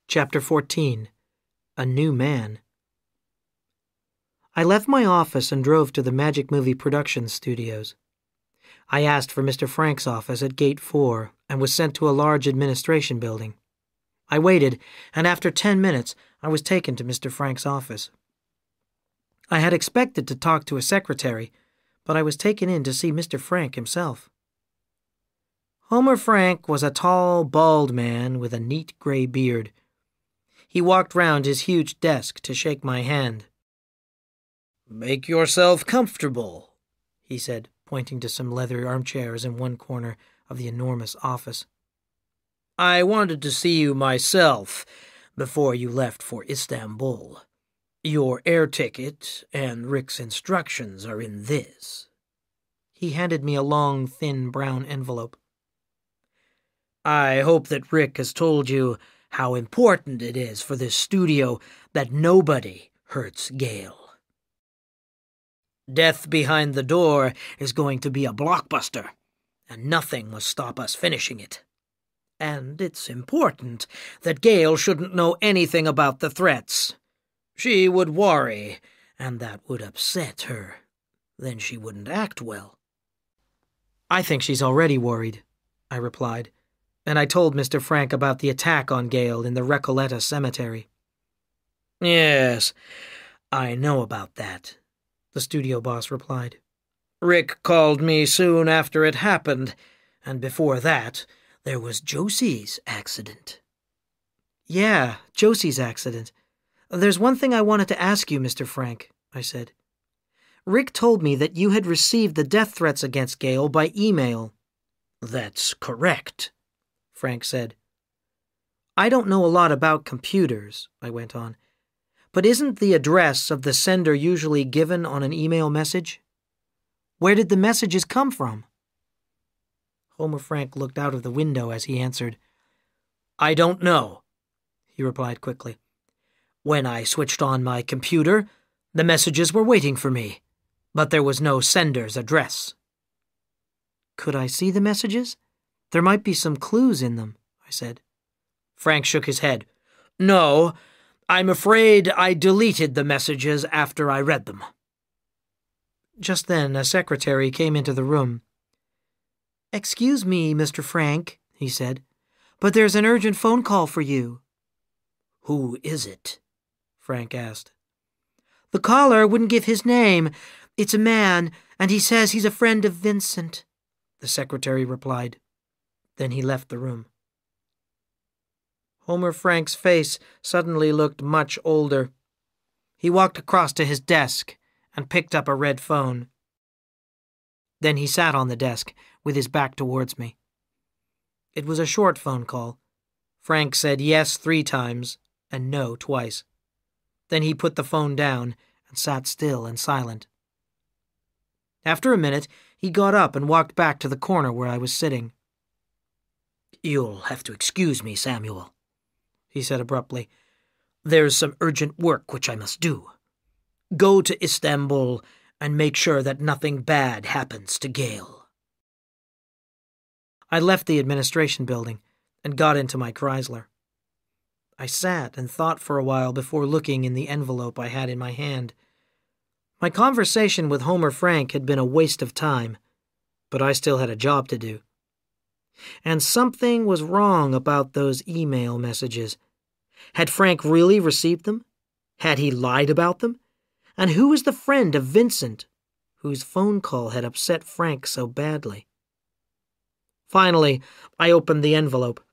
Chapter 14. A New Man. I left my office and drove to the Magic Movie Production Studios. I asked for Mr. Frank's office at Gate 4 and was sent to a large administration building. I waited, and after 10 minutes, I was taken to Mr. Frank's office. I had expected to talk to a secretary, but I was taken in to see Mr. Frank himself. Homer Frank was a tall, bald man with a neat gray beard. He walked round his huge desk to shake my hand. "Make yourself comfortable," he said, pointing to some leather armchairs in one corner of the enormous office. "I wanted to see you myself before you left for Istanbul. Your air ticket and Rick's instructions are in this." He handed me a long, thin brown envelope. "I hope that Rick has told you how important it is for this studio that nobody hurts Gale. Death Behind the Door is going to be a blockbuster, and nothing must stop us finishing it. And it's important that Gale shouldn't know anything about the threats. She would worry, and that would upset her. Then she wouldn't act well." "I think she's already worried," I replied, and I told Mr. Frank about the attack on Gale in the Recoleta cemetery. "Yes, I know about that," the studio boss replied. "Rick called me soon after it happened, and before that, there was Josie's accident." "Yeah, Josie's accident. There's one thing I wanted to ask you, Mr. Frank," I said. "Rick told me that you had received the death threats against Gale by email." "That's correct," Frank said. "I don't know a lot about computers," I went on, "but isn't the address of the sender usually given on an email message? Where did the messages come from?" Homer Frank looked out of the window as he answered. "I don't know," he replied quickly. "When I switched on my computer, the messages were waiting for me, but there was no sender's address." "Could I see the messages? There might be some clues in them," I said. Frank shook his head. "No, I'm afraid I deleted the messages after I read them." Just then, a secretary came into the room. "Excuse me, Mr. Frank," he said, "but there's an urgent phone call for you." "Who is it?" Frank asked. "The caller wouldn't give his name. It's a man, and he says he's a friend of Vincent," the secretary replied. Then he left the room. Homer Frank's face suddenly looked much older. He walked across to his desk and picked up a red phone. Then he sat on the desk with his back towards me. It was a short phone call. Frank said yes 3 times and no twice. Then he put the phone down and sat still and silent. After a minute, he got up and walked back to the corner where I was sitting. "You'll have to excuse me, Samuel," he said abruptly. "There's some urgent work which I must do. Go to Istanbul and make sure that nothing bad happens to Gale." I left the administration building and got into my Chrysler. I sat and thought for a while before looking in the envelope I had in my hand. My conversation with Homer Frank had been a waste of time, but I still had a job to do. And something was wrong about those email messages. Had Frank really received them? Had he lied about them? And who was the friend of Vincent, whose phone call had upset Frank so badly? Finally, I opened the envelope.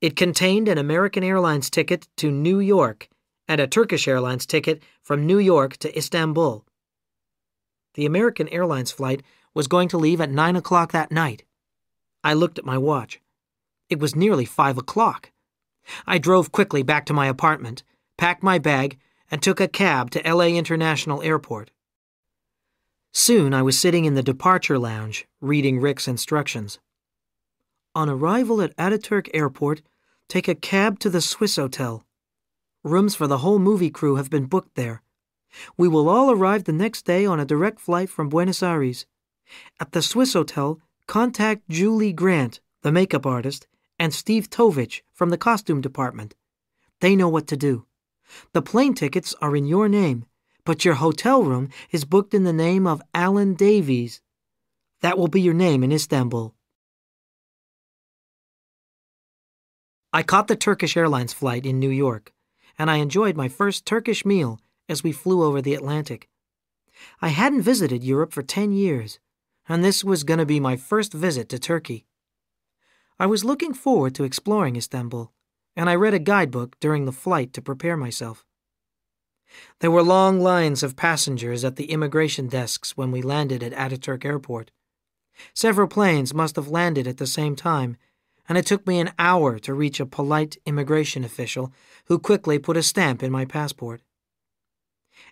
It contained an American Airlines ticket to New York and a Turkish Airlines ticket from New York to Istanbul. The American Airlines flight was going to leave at 9 o'clock that night. I looked at my watch. It was nearly 5 o'clock. I drove quickly back to my apartment, packed my bag, and took a cab to LA International Airport. Soon I was sitting in the departure lounge, reading Rick's instructions. On arrival at Ataturk Airport, take a cab to the Swiss Hotel. Rooms for the whole movie crew have been booked there. We will all arrive the next day on a direct flight from Buenos Aires. At the Swiss Hotel, contact Julie Grant, the makeup artist, and Steve Tovich from the costume department. They know what to do. The plane tickets are in your name, but your hotel room is booked in the name of Alan Davies. That will be your name in Istanbul." I caught the Turkish Airlines flight in New York, and I enjoyed my first Turkish meal as we flew over the Atlantic. I hadn't visited Europe for 10 years, and this was going to be my first visit to Turkey. I was looking forward to exploring Istanbul, and I read a guidebook during the flight to prepare myself. There were long lines of passengers at the immigration desks when we landed at Ataturk Airport. Several planes must have landed at the same time, and it took me an hour to reach a polite immigration official who quickly put a stamp in my passport.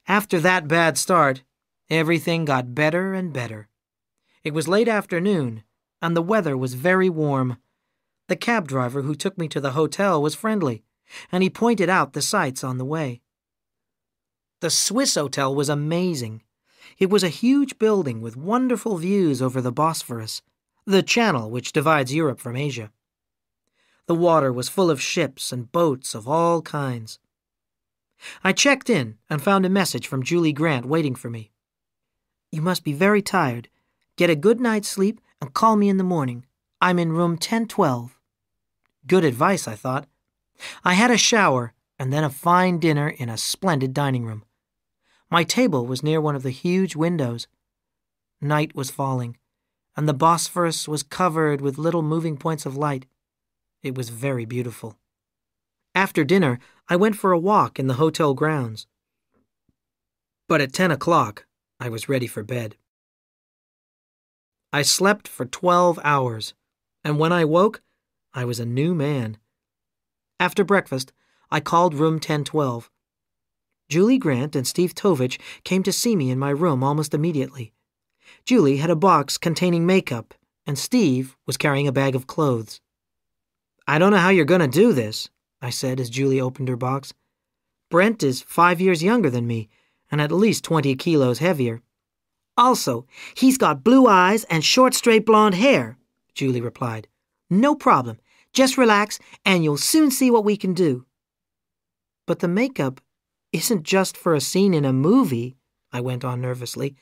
After that bad start, everything got better and better. It was late afternoon, and the weather was very warm. The cab driver who took me to the hotel was friendly, and he pointed out the sights on the way. The Swiss hotel was amazing. It was a huge building with wonderful views over the Bosphorus, the channel which divides Europe from Asia. The water was full of ships and boats of all kinds. I checked in and found a message from Julie Grant waiting for me. "You must be very tired. Get a good night's sleep and call me in the morning. I'm in room 1012. Good advice, I thought. I had a shower and then a fine dinner in a splendid dining room. My table was near one of the huge windows. Night was falling, and the Bosphorus was covered with little moving points of light. It was very beautiful. After dinner, I went for a walk in the hotel grounds. But at 10 o'clock, I was ready for bed. I slept for 12 hours, and when I woke, I was a new man. After breakfast, I called room 1012. Julie Grant and Steve Tovich came to see me in my room almost immediately. Julie had a box containing makeup, and Steve was carrying a bag of clothes. "I don't know how you're going to do this," I said as Julie opened her box. "Brent is 5 years younger than me, and at least 20 kilos heavier." "Also, he's got blue eyes and short, straight blonde hair," Julie replied. "No problem. Just relax, and you'll soon see what we can do." "But the makeup isn't just for a scene in a movie," I went on nervously.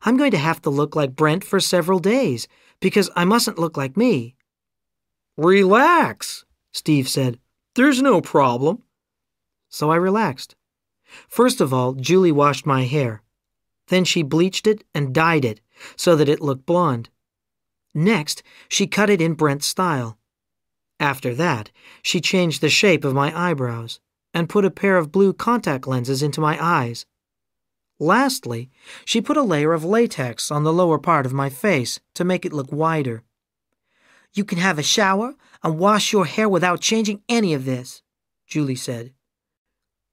"I'm going to have to look like Brent for several days, because I mustn't look like me." "Relax," Steve said. "There's no problem." So I relaxed. First of all, Julie washed my hair. Then she bleached it and dyed it so that it looked blonde. Next, she cut it in Brent's style. After that, she changed the shape of my eyebrows and put a pair of blue contact lenses into my eyes. Lastly, she put a layer of latex on the lower part of my face to make it look wider. "You can have a shower and wash your hair without changing any of this," Julie said.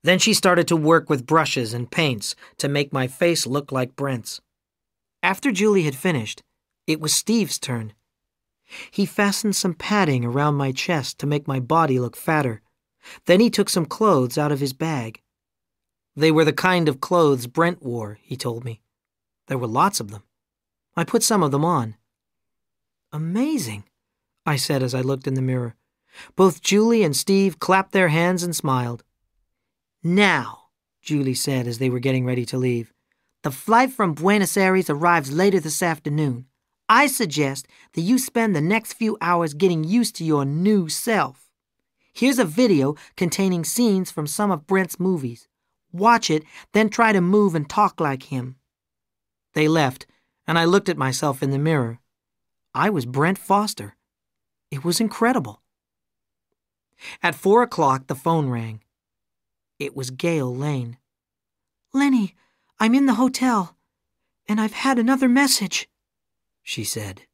Then she started to work with brushes and paints to make my face look like Brent's. After Julie had finished, it was Steve's turn. He fastened some padding around my chest to make my body look fatter. Then he took some clothes out of his bag. They were the kind of clothes Brent wore, he told me. There were lots of them. I put some of them on. "Amazing," I said as I looked in the mirror. Both Julie and Steve clapped their hands and smiled. "Now," Julie said as they were getting ready to leave, "the flight from Buenos Aires arrives later this afternoon. I suggest that you spend the next few hours getting used to your new self. Here's a video containing scenes from some of Brent's movies. Watch it, then try to move and talk like him." They left, and I looked at myself in the mirror. I was Brent Foster. It was incredible. At 4 o'clock, the phone rang. It was Gail Lane. "Lenny, I'm in the hotel, and I've had another message," she said.